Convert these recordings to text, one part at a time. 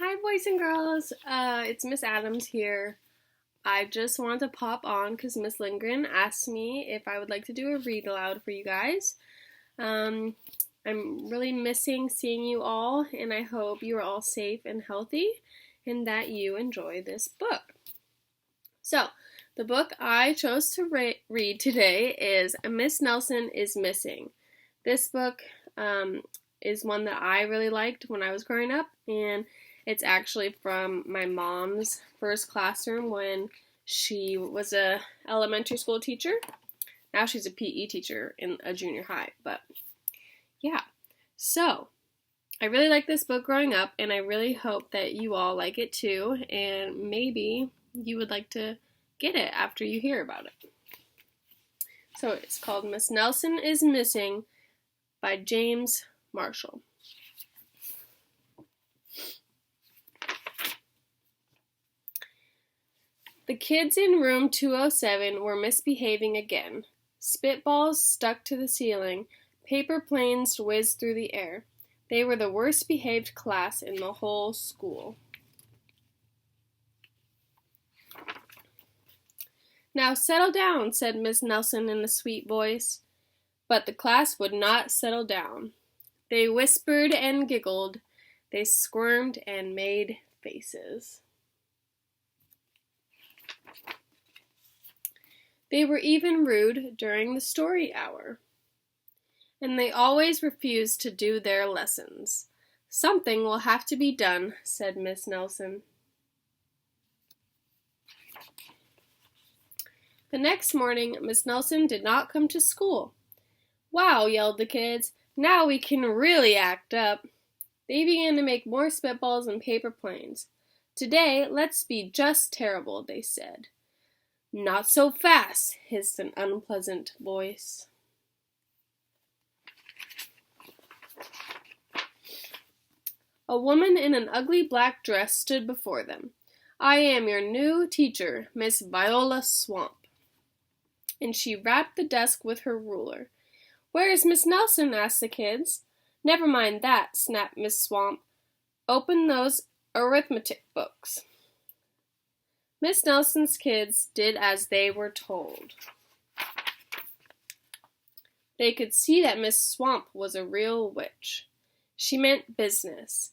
Hi, boys and girls. It's Miss Adams here. I just wanted to pop on because Miss Lindgren asked me if I would like to do a read aloud for you guys. I'm really missing seeing you all, and I hope you are all safe and healthy and that you enjoy this book. So, the book I chose to read today is Miss Nelson is Missing. This book is one that I really liked when I was growing up, and it's actually from my mom's first classroom when she was a elementary school teacher. Now she's a PE teacher in a junior high, but yeah. So, I really liked this book growing up, and I really hope that you all like it too, and maybe you would like to get it after you hear about it. So, it's called Miss Nelson is Missing by James Marshall. The kids in room 207 were misbehaving again. Spitballs stuck to the ceiling. Paper planes whizzed through the air. They were the worst behaved class in the whole school. Now settle down, said Miss Nelson in a sweet voice. But the class would not settle down. They whispered and giggled. They squirmed and made faces. They were even rude during the story hour. And they always refused to do their lessons. Something will have to be done, said Miss Nelson. The next morning, Miss Nelson did not come to school. Wow, yelled the kids. Now we can really act up. They began to make more spitballs and paper planes. Today, let's be just terrible, they said. Not so fast, hissed an unpleasant voice. A woman in an ugly black dress stood before them. I am your new teacher, Miss Viola Swamp. And she rapped the desk with her ruler. Where is Miss Nelson? Asked the kids. Never mind that, snapped Miss Swamp. Open those arithmetic books. Miss Nelson's kids did as they were told. They could see that Miss Swamp was a real witch. She meant business.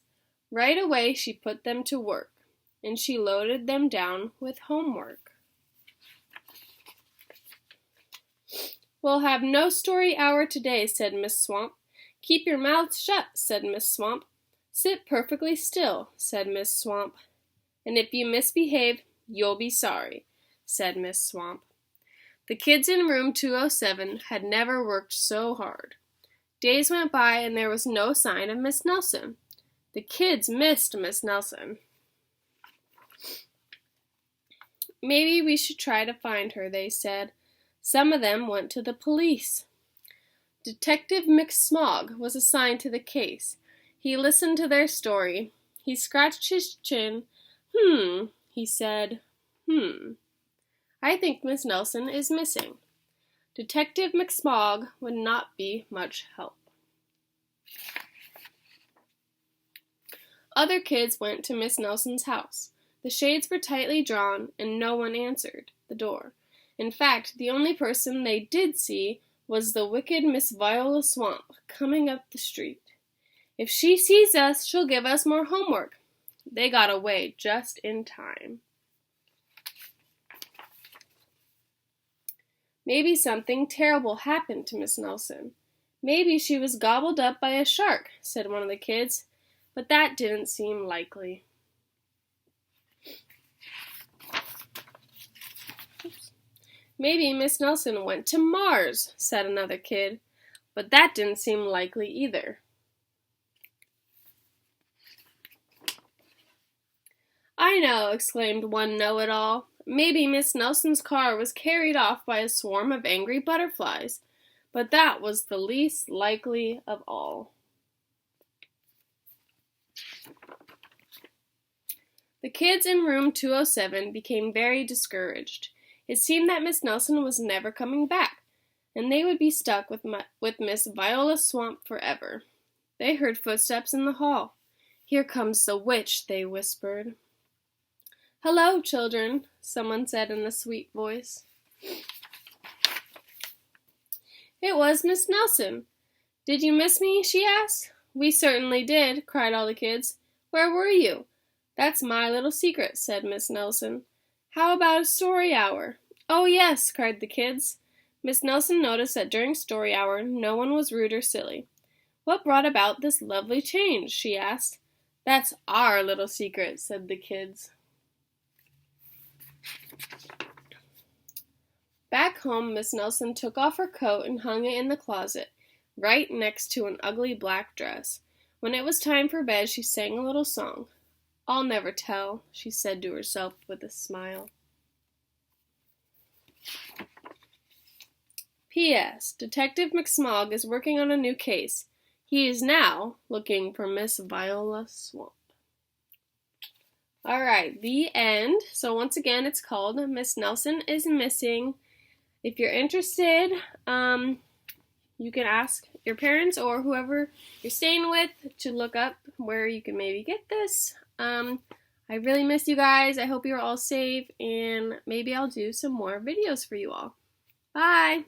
Right away she put them to work, and she loaded them down with homework. We'll have no story hour today, said Miss Swamp. Keep your mouth shut, said Miss Swamp. Sit perfectly still, said Miss Swamp. And if you misbehave, you'll be sorry, said Miss Swamp. The kids in room 207 had never worked so hard. Days went by and there was no sign of Miss Nelson. The kids missed Miss Nelson. Maybe we should try to find her, they said. Some of them went to the police. Detective McSmog was assigned to the case. He listened to their story. He scratched his chin. He said, I think Miss Nelson is missing. Detective McSmog would not be much help. Other kids went to Miss Nelson's house. The shades were tightly drawn, and no one answered the door. In fact, the only person they did see was the wicked Miss Viola Swamp coming up the street. If she sees us, she'll give us more homework. They got away just in time. Maybe something terrible happened to Miss Nelson. Maybe she was gobbled up by a shark, said one of the kids, but that didn't seem likely. Maybe Miss Nelson went to Mars, said another kid, but that didn't seem likely either. I know, exclaimed one know-it-all. Maybe Miss Nelson's car was carried off by a swarm of angry butterflies, but that was the least likely of all. The kids in room 207 became very discouraged. It seemed that Miss Nelson was never coming back, and they would be stuck with Miss Viola Swamp forever. They heard footsteps in the hall. "Here comes the witch," they whispered. "Hello, children," someone said in a sweet voice. It was Miss Nelson. "Did you miss me?" she asked. "We certainly did," cried all the kids. "Where were you?" "That's my little secret," said Miss Nelson. "How about a story hour?" "Oh, yes," cried the kids. Miss Nelson noticed that during story hour no one was rude or silly. "What brought about this lovely change?" she asked. "That's our little secret," said the kids. Back home, Miss Nelson took off her coat and hung it in the closet, right next to an ugly black dress. When it was time for bed, she sang a little song. "I'll never tell," she said to herself with a smile. P.S. Detective McSmog is working on a new case. He is now looking for Miss Viola Swamp. Alright, the end. So once again, it's called Miss Nelson is Missing. If you're interested, you can ask your parents or whoever you're staying with to look up where you can maybe get this. I really miss you guys. I hope you're all safe, and maybe I'll do some more videos for you all. Bye!